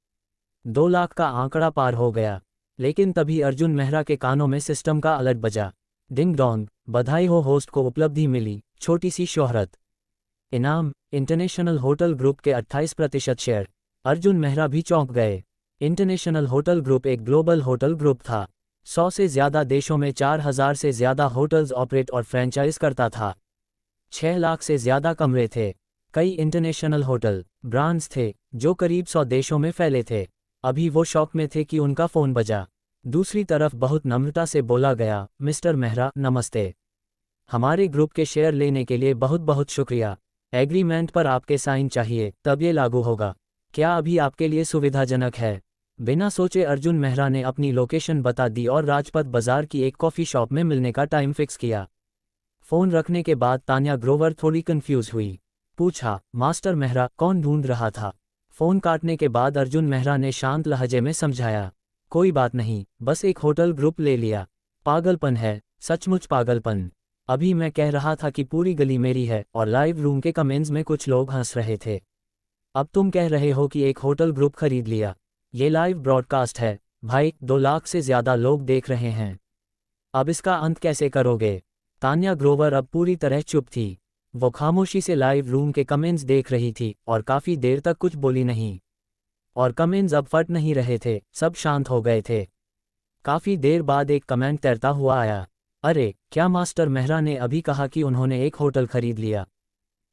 Speaker 2: 2 लाख का आंकड़ा पार हो गया। लेकिन तभी अर्जुन मेहरा के कानों में सिस्टम का अलर्ट बजा। डिंग डोंग, बधाई हो, होस्ट को उपलब्धि मिली, छोटी सी शोहरत। इनाम, इंटरनेशनल होटल ग्रुप के 28% शेयर। अर्जुन मेहरा भी चौंक गए। इंटरनेशनल होटल ग्रुप एक ग्लोबल होटल ग्रुप था। 100 से ज़्यादा देशों में 4000 से ज़्यादा होटल्स ऑपरेट और फ्रेंचाइज करता था। 6 लाख से ज़्यादा कमरे थे। कई इंटरनेशनल होटल ब्रांड्स थे जो करीब 100 देशों में फैले थे। अभी वो शौक में थे कि उनका फ़ोन बजा। दूसरी तरफ बहुत नम्रता से बोला गया, मिस्टर मेहरा, नमस्ते। हमारे ग्रुप के शेयर लेने के लिए बहुत बहुत शुक्रिया। एग्रीमेंट पर आपके साइन चाहिए, तब ये लागू होगा। क्या अभी आपके लिए सुविधाजनक है? बिना सोचे अर्जुन मेहरा ने अपनी लोकेशन बता दी और राजपथ बाजार की एक कॉफ़ी शॉप में मिलने का टाइम फिक्स किया। फ़ोन रखने के बाद तान्या ग्रोवर थोड़ी कंफ्यूज हुई। पूछा, मास्टर मेहरा, कौन ढूंढ रहा था? फ़ोन काटने के बाद अर्जुन मेहरा ने शांत लहजे में समझाया, कोई बात नहीं, बस एक होटल ग्रुप ले लिया। पागलपन है, सचमुच पागलपन। अभी मैं कह रहा था कि पूरी गली मेरी है और लाइव रूम के कमेंट्स में कुछ लोग हंस रहे थे। अब तुम कह रहे हो कि एक होटल ग्रुप खरीद लिया। ये लाइव ब्रॉडकास्ट है भाई, 2 लाख से ज़्यादा लोग देख रहे हैं। अब इसका अंत कैसे करोगे? तान्या ग्रोवर अब पूरी तरह चुप थी। वो खामोशी से लाइव रूम के कमेंट्स देख रही थी और काफ़ी देर तक कुछ बोली नहीं। और कमेंट्स अब फट नहीं रहे थे, सब शांत हो गए थे। काफ़ी देर बाद एक कमेंट तैरता हुआ आया, अरे, क्या मास्टर मेहरा ने अभी कहा कि उन्होंने एक होटल खरीद लिया?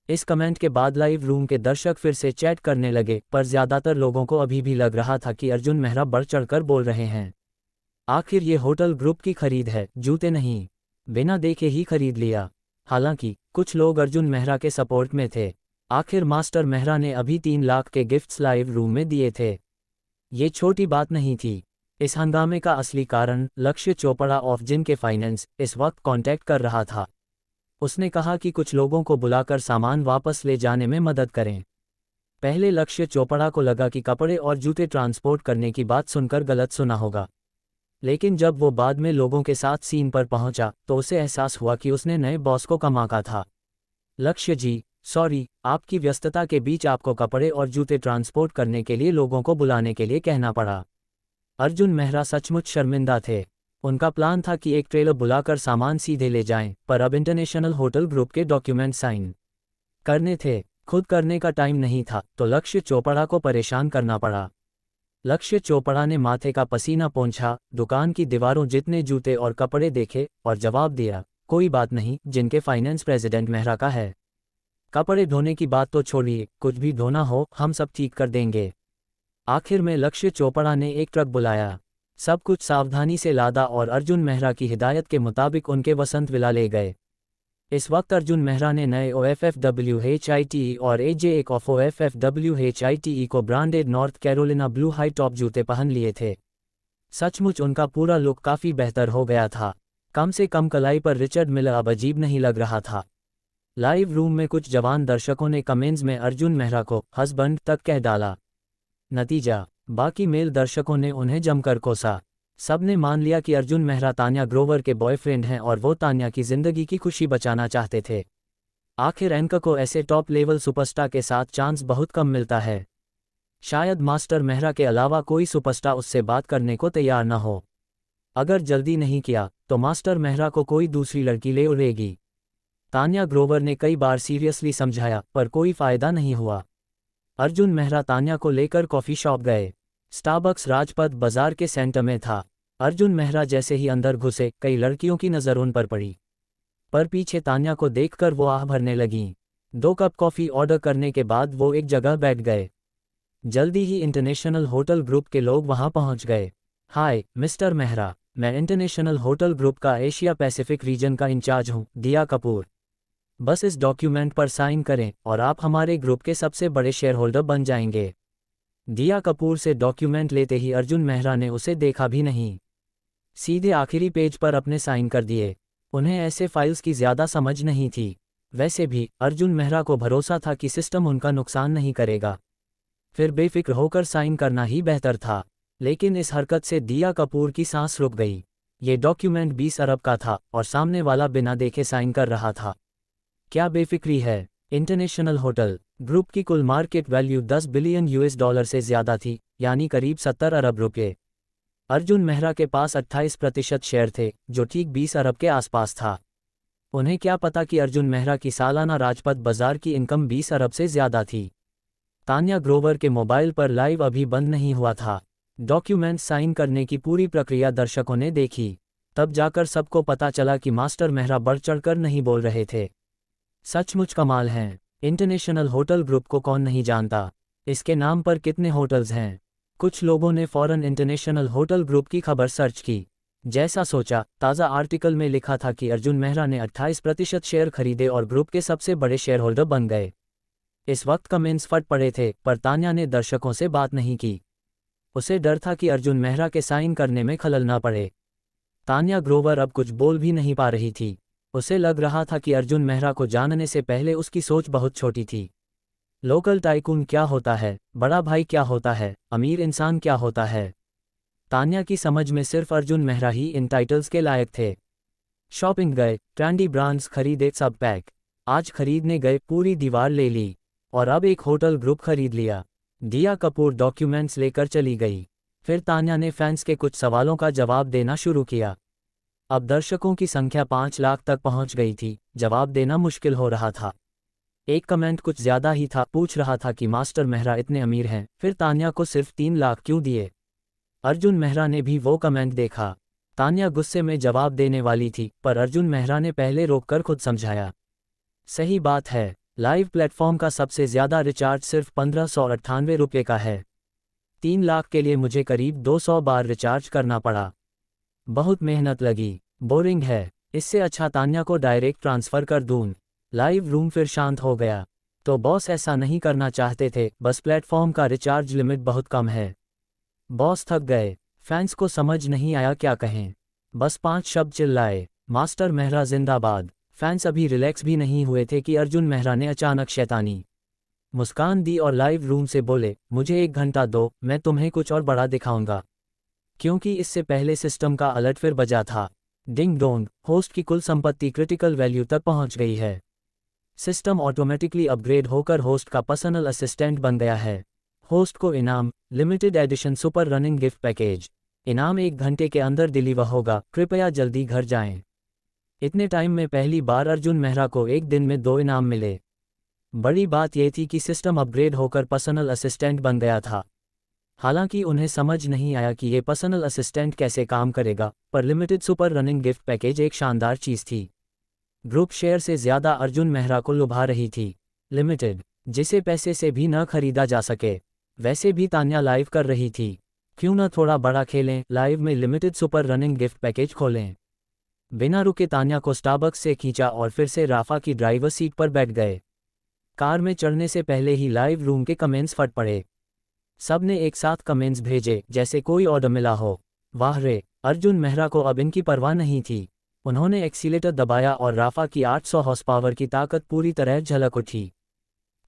Speaker 2: इस कमेंट के बाद लाइव रूम के दर्शक फिर से चैट करने लगे, पर ज़्यादातर लोगों को अभी भी लग रहा था कि अर्जुन मेहरा बढ़ चढ़कर बोल रहे हैं। आखिर ये होटल ग्रुप की खरीद है, जूते नहीं। बिना देखे ही खरीद लिया। हालांकि कुछ लोग अर्जुन मेहरा के सपोर्ट में थे। आखिर मास्टर मेहरा ने अभी 3 लाख के गिफ्ट्स लाइव रूम में दिए थे। ये छोटी बात नहीं थी। इस हंगामे का असली कारण लक्ष्य चोपड़ा ऑफ जिनके फाइनेंस इस वक्त कांटेक्ट कर रहा था। उसने कहा कि कुछ लोगों को बुलाकर सामान वापस ले जाने में मदद करें। पहले लक्ष्य चोपड़ा को लगा कि कपड़े और जूते ट्रांसपोर्ट करने की बात सुनकर गलत सुना होगा, लेकिन जब वो बाद में लोगों के साथ सीन पर पहुंचा तो उसे एहसास हुआ कि उसने नए बॉस को कमाका था। लक्ष्य जी, सॉरी, आपकी व्यस्तता के बीच आपको कपड़े और जूते ट्रांसपोर्ट करने के लिए लोगों को बुलाने के लिए कहना पड़ा। अर्जुन मेहरा सचमुच शर्मिंदा थे। उनका प्लान था कि एक ट्रेलर बुलाकर सामान सीधे ले जाएं, पर अब इंटरनेशनल होटल ग्रुप के डॉक्यूमेंट साइन करने थे। खुद करने का टाइम नहीं था तो लक्ष्य चोपड़ा को परेशान करना पड़ा। लक्ष्य चोपड़ा ने माथे का पसीना पोंछा, दुकान की दीवारों जितने जूते और कपड़े देखे और जवाब दिया, कोई बात नहीं, जिनके फाइनेंस प्रेसिडेंट मेहरा का है। कपड़े धोने की बात तो छोड़िए, कुछ भी धोना हो हम सब ठीक कर देंगे। आखिर में लक्ष्य चोपड़ा ने एक ट्रक बुलाया। सब कुछ सावधानी से लादा और अर्जुन मेहरा की हिदायत के मुताबिक उनके वसंत विला ले गए। इस वक्त अर्जुन मेहरा ने नए OFFWHITE और AJ1 ऑफ OFFWHITE को branded north Carolina blue high top जूते पहन लिए थे। सचमुच उनका पूरा लुक काफ़ी बेहतर हो गया था। कम से कम कलाई पर रिचर्ड मिलर अब अजीब नहीं लग रहा था। लाइव रूम में कुछ जवान दर्शकों ने कमेंट्स में अर्जुन मेहरा को हस्बैंड तक कह डाला। नतीजा, बाकी मेल दर्शकों ने उन्हें जमकर कोसा। सबने मान लिया कि अर्जुन मेहरा तान्या ग्रोवर के बॉयफ्रेंड हैं और वो तान्या की जिंदगी की खुशी बचाना चाहते थे। आखिर एंकर को ऐसे टॉप लेवल सुपरस्टार के साथ चांस बहुत कम मिलता है। शायद मास्टर मेहरा के अलावा कोई सुपरस्टार उससे बात करने को तैयार न हो। अगर जल्दी नहीं किया तो मास्टर मेहरा को कोई दूसरी लड़की ले उड़ेगी। तान्या ग्रोवर ने कई बार सीरियसली समझाया, पर कोई फायदा नहीं हुआ। अर्जुन मेहरा तान्या को लेकर कॉफ़ी शॉप गए। स्टारबक्स राजपथ बाजार के सेंटर में था। अर्जुन मेहरा जैसे ही अंदर घुसे, कई लड़कियों की नज़र उन पर पड़ी, पर पीछे तान्या को देखकर वो आह भरने लगीं। 2 कप कॉफ़ी ऑर्डर करने के बाद वो एक जगह बैठ गए। जल्दी ही इंटरनेशनल होटल ग्रुप के लोग वहां पहुंच गए। हाय मिस्टर मेहरा, मैं इंटरनेशनल होटल ग्रुप का एशिया पैसिफिक रीजन का इंचार्ज हूं, दिया कपूर। बस इस डॉक्यूमेंट पर साइन करें और आप हमारे ग्रुप के सबसे बड़े शेयर होल्डर बन जाएंगे। दिया कपूर से डॉक्यूमेंट लेते ही अर्जुन मेहरा ने उसे देखा भी नहीं, सीधे आखिरी पेज पर अपने साइन कर दिए। उन्हें ऐसे फाइल्स की ज़्यादा समझ नहीं थी। वैसे भी अर्जुन मेहरा को भरोसा था कि सिस्टम उनका नुकसान नहीं करेगा, फिर बेफिक्र होकर साइन करना ही बेहतर था। लेकिन इस हरकत से दिया कपूर की सांस रुक गई। ये डॉक्यूमेंट 20 अरब का था और सामने वाला बिना देखे साइन कर रहा था। क्या बेफिक्री है। इंटरनेशनल होटल ग्रुप की कुल market value 10 billion US dollar से ज़्यादा थी, यानी करीब 70 अरब रुपये। अर्जुन मेहरा के पास 28% शेयर थे, जो ठीक 20 अरब के आसपास था। उन्हें क्या पता कि अर्जुन मेहरा की सालाना राजपथ बाजार की इनकम 20 अरब से ज़्यादा थी। तान्या ग्रोवर के मोबाइल पर लाइव अभी बंद नहीं हुआ था। डॉक्यूमेंट साइन करने की पूरी प्रक्रिया दर्शकों ने देखी। तब जाकर सबको पता चला कि मास्टर मेहरा बढ़ चढ़कर नहीं बोल रहे थे। सचमुच कमाल हैं। इंटरनेशनल होटल ग्रुप को कौन नहीं जानता, इसके नाम पर कितने होटल्स हैं। कुछ लोगों ने फौरन इंटरनेशनल होटल ग्रुप की खबर सर्च की। जैसा सोचा, ताज़ा आर्टिकल में लिखा था कि अर्जुन मेहरा ने 28% शेयर खरीदे और ग्रुप के सबसे बड़े शेयर होल्डर बन गए। इस वक्त कमेंट्स फट पड़े थे, पर तान्या ने दर्शकों से बात नहीं की। उसे डर था कि अर्जुन मेहरा के साइन करने में खलल ना पड़े। तान्या ग्रोवर अब कुछ बोल भी नहीं पा रही थी। उसे लग रहा था कि अर्जुन मेहरा को जानने से पहले उसकी सोच बहुत छोटी थी। लोकल टाइकून क्या होता है, बड़ा भाई क्या होता है, अमीर इंसान क्या होता है। तान्या की समझ में सिर्फ अर्जुन मेहरा ही इन टाइटल्स के लायक थे। शॉपिंग गए, ट्रेंडी ब्रांड्स खरीदे, सब पैक। आज खरीदने गए, पूरी दीवार ले ली। और अब एक होटल ग्रुप खरीद लिया। दिया कपूर डॉक्यूमेंट्स लेकर चली गई। फिर तान्या ने फैंस के कुछ सवालों का जवाब देना शुरू किया। अब दर्शकों की संख्या 5 लाख तक पहुंच गई थी। जवाब देना मुश्किल हो रहा था। एक कमेंट कुछ ज्यादा ही था, पूछ रहा था कि मास्टर मेहरा इतने अमीर हैं, फिर तान्या को सिर्फ 3 लाख क्यों दिए। अर्जुन मेहरा ने भी वो कमेंट देखा। तान्या गुस्से में जवाब देने वाली थी, पर अर्जुन मेहरा ने पहले रोककर खुद समझाया। सही बात है, लाइव प्लेटफॉर्म का सबसे ज्यादा रिचार्ज सिर्फ 1598 रुपये का है। 3 लाख के लिए मुझे करीब 200 बार रिचार्ज करना पड़ा। बहुत मेहनत लगी, बोरिंग है। इससे अच्छा तान्या को डायरेक्ट ट्रांसफर कर दूं। लाइव रूम फिर शांत हो गया। तो बॉस ऐसा नहीं करना चाहते थे, बस प्लेटफॉर्म का रिचार्ज लिमिट बहुत कम है। बॉस थक गए। फैंस को समझ नहीं आया क्या कहें। बस 5 शब्द चिल्लाए, मास्टर मेहरा जिंदाबाद। फैंस अभी रिलैक्स भी नहीं हुए थे कि अर्जुन मेहरा ने अचानक शैतानी मुस्कान दी और लाइव रूम से बोले, मुझे 1 घंटा दो, मैं तुम्हें कुछ और बड़ा दिखाऊंगा। क्योंकि इससे पहले सिस्टम का अलर्ट फिर बजा था। डिंग डोंग, होस्ट की कुल संपत्ति क्रिटिकल वैल्यू तक पहुंच गई है। सिस्टम ऑटोमेटिकली अपग्रेड होकर होस्ट का पर्सनल असिस्टेंट बन गया है। होस्ट को इनाम, limited edition super running gift package. इनाम 1 घंटे के अंदर डिलीवर होगा, कृपया जल्दी घर जाएं। इतने टाइम में पहली बार अर्जुन मेहरा को एक दिन में 2 इनाम मिले। बड़ी बात यह थी कि सिस्टम अपग्रेड होकर पर्सनल असिस्टेंट बन गया था। हालांकि उन्हें समझ नहीं आया कि ये पर्सनल असिस्टेंट कैसे काम करेगा, पर limited super running gift package एक शानदार चीज़ थी। ग्रुप शेयर से ज़्यादा अर्जुन मेहरा को लुभा रही थी। लिमिटेड, जिसे पैसे से भी न खरीदा जा सके। वैसे भी तान्या लाइव कर रही थी, क्यों न थोड़ा बड़ा खेलें, लाइव में limited super running gift package खोलें। बिना रुके तान्या को स्टारबक्स से खींचा और फिर से राफा की ड्राइवर सीट पर बैठ गए। कार में चढ़ने से पहले ही लाइव रूम के कमेंट्स फट पड़े। सब ने एक साथ कमेंट्स भेजे, जैसे कोई ऑर्डर मिला हो। वाह रे, अर्जुन मेहरा को अब इनकी परवाह नहीं थी। उन्होंने एक्सीलेटर दबाया और राफा की 800 हॉर्स पावर की ताकत पूरी तरह झलक उठी।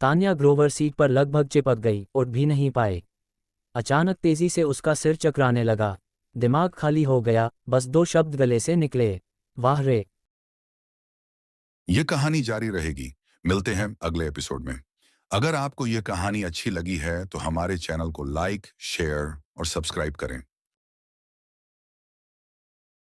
Speaker 2: तान्या ग्रोवर सीट पर लगभग चिपक गई, उठ भी नहीं पाए। अचानक तेजी से उसका सिर चकराने लगा। दिमाग खाली हो गया, बस 2 शब्द गले से निकले, वाह रे।
Speaker 1: ये कहानी जारी रहेगी। मिलते हैं अगले एपिसोड में। अगर आपको ये कहानी अच्छी लगी है तो हमारे चैनल को लाइक, शेयर और सब्सक्राइब करें।